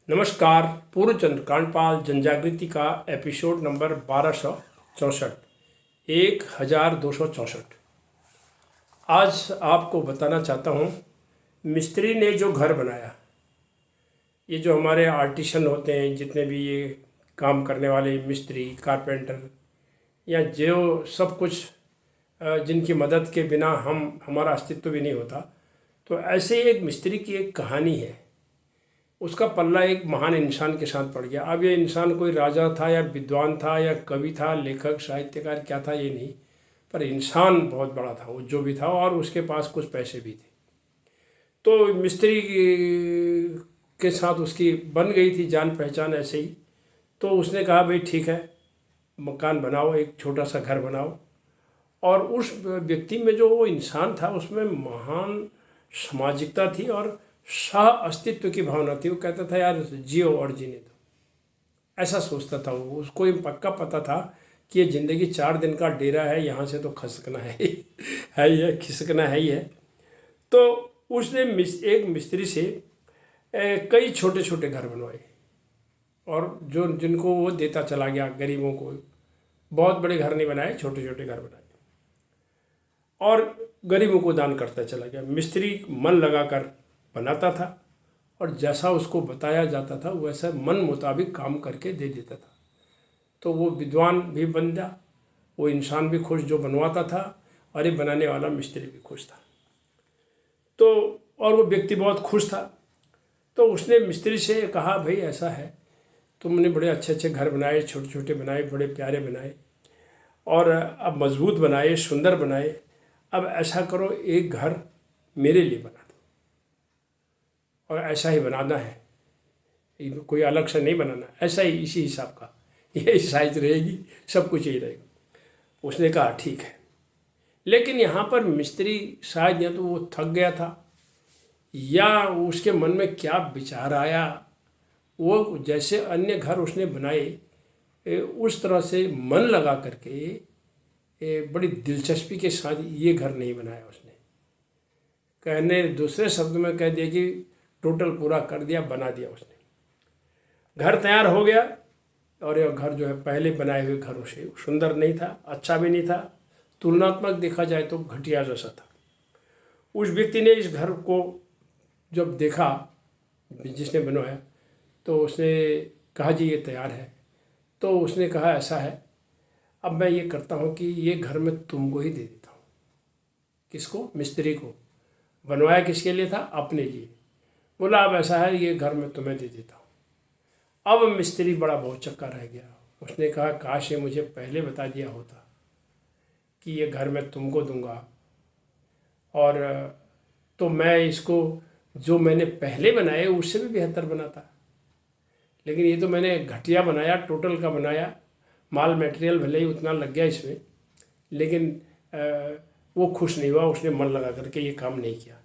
नमस्कार। पूर्णचंद्र कांडपाल जनजागृति का episode number 1264 1264। आज आपको बताना चाहता हूँ, मिस्त्री ने जो घर बनाया, ये जो हमारे आर्टिशन होते हैं, जितने भी ये काम करने वाले मिस्त्री, कारपेंटर या जो सब कुछ जिनकी मदद के बिना हमारा अस्तित्व भी नहीं होता, तो ऐसे ही एक मिस्त्री की एक कहानी है। उसका पल्ला एक महान इंसान के साथ पड़ गया। अब ये इंसान कोई राजा था या विद्वान था या कवि था, लेखक, साहित्यकार क्या था ये नहीं, पर इंसान बहुत बड़ा था वो जो भी था, और उसके पास कुछ पैसे भी थे। तो मिस्त्री के साथ उसकी बन गई थी जान पहचान ऐसे ही। तो उसने कहा भाई ठीक है, मकान बनाओ, एक छोटा सा घर बनाओ। और उस व्यक्ति में जो वो इंसान था उसमें महान सामाजिकता थी और सह अस्तित्व की भावना थी। वो कहता था यार जियो और जीने दो, ऐसा सोचता था वो। उसको ये पक्का पता था कि ये ज़िंदगी 4 दिन का डेरा है, यहाँ से तो खसकना है ही है, खिसकना है ही है। तो उसने एक मिस्त्री से कई छोटे छोटे घर बनवाए, और जिनको वो देता चला गया गरीबों को। बहुत बड़े घर नहीं बनाए, छोटे छोटे घर बनाए और गरीबों को दान करता चला गया। मिस्त्री मन लगाकर बनाता था और जैसा उसको बताया जाता था वैसा मन मुताबिक काम करके दे देता था। तो वो विद्वान भी बन जा, वो इंसान भी खुश जो बनवाता था, और ये बनाने वाला मिस्त्री भी खुश था। तो और वो व्यक्ति बहुत खुश था। तो उसने मिस्त्री से कहा भाई ऐसा है, तुमने बड़े अच्छे अच्छे घर बनाए, छोटे छोटे बनाए, बड़े प्यारे बनाए, और अब मजबूत बनाए, सुंदर बनाए। अब ऐसा करो, एक घर मेरे लिए बना दो, और ऐसा ही बनाना है, कोई अलग से नहीं बनाना, ऐसा ही इसी हिसाब का, यही साइज रहेगी, सब कुछ यही रहेगा। उसने कहा ठीक है। लेकिन यहाँ पर मिस्त्री शायद या तो वो थक गया था या उसके मन में क्या विचार आया, वो जैसे अन्य घर उसने बनाए उस तरह से मन लगा करके बड़ी दिलचस्पी के साथ ये घर नहीं बनाया उसने। कहने दूसरे शब्द में कह दिया कि टोटल पूरा कर दिया, बना दिया उसने। घर तैयार हो गया, और यह घर जो है पहले बनाए हुए घरों से सुंदर नहीं था, अच्छा भी नहीं था, तुलनात्मक देखा जाए तो घटिया जैसा था। उस व्यक्ति ने इस घर को जब देखा, जिसने बनवाया, तो उसने कहा जी ये तैयार है। तो उसने कहा ऐसा है, अब मैं ये करता हूँ कि ये घर मैं तुमको ही दे देता हूँ। किसको? मिस्त्री को। बनवाया किसके लिए था? अपने लिए। बोला अब ऐसा है, ये घर मैं तुम्हें दे देता हूँ। अब मिस्त्री बड़ा भौचक्का रह गया। उसने कहा काश ये मुझे पहले बता दिया होता कि ये घर मैं तुमको दूंगा, और तो मैं इसको जो मैंने पहले बनाए उससे भी बेहतर बनाता। लेकिन ये तो मैंने घटिया बनाया, टोटल का बनाया, माल मटेरियल भले ही उतना लग गया इसमें, लेकिन वो खुश नहीं हुआ। उसने मन लगा करके ये काम नहीं किया।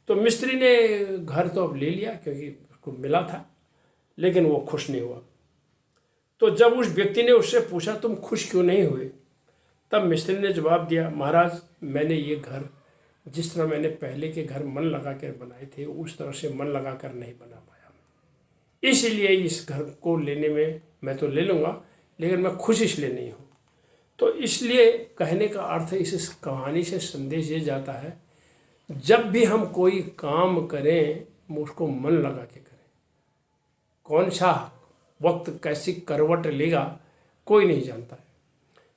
तो मिस्त्री ने घर तो अब ले लिया क्योंकि उसको मिला था, लेकिन वो खुश नहीं हुआ। तो जब उस व्यक्ति ने उससे पूछा तुम खुश क्यों नहीं हुए, तब मिस्त्री ने जवाब दिया महाराज मैंने ये घर जिस तरह मैंने पहले के घर मन लगा कर बनाए थे उस तरह से मन लगा कर नहीं बना पाया, इसलिए इस घर को लेने में मैं तो ले लूँगा, लेकिन मैं खुश इसलिए नहीं हूँ। तो इसलिए कहने का अर्थ इस कहानी से संदेश ये जाता है, जब भी हम कोई काम करें उसको मन लगा के करें। कौन सा वक्त कैसी करवट लेगा कोई नहीं जानता है।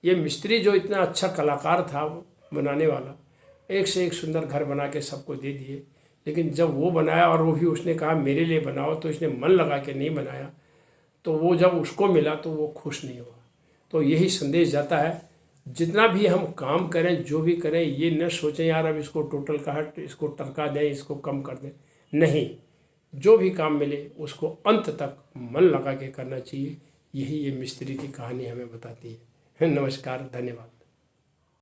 ये मिस्त्री जो इतना अच्छा कलाकार था बनाने वाला, एक से एक सुंदर घर बना के सबको दे दिए, लेकिन जब वो बनाया और वो भी उसने कहा मेरे लिए बनाओ, तो इसने मन लगा के नहीं बनाया, तो वो जब उसको मिला तो वो खुश नहीं हुआ। तो यही संदेश जाता है, जितना भी हम काम करें, जो भी करें, ये न सोचें यार अब इसको टोटल का हट, इसको टरका दें, इसको कम कर दें। नहीं, जो भी काम मिले उसको अंत तक मन लगा के करना चाहिए। यही ये मिस्त्री की कहानी हमें बताती है। नमस्कार, धन्यवाद।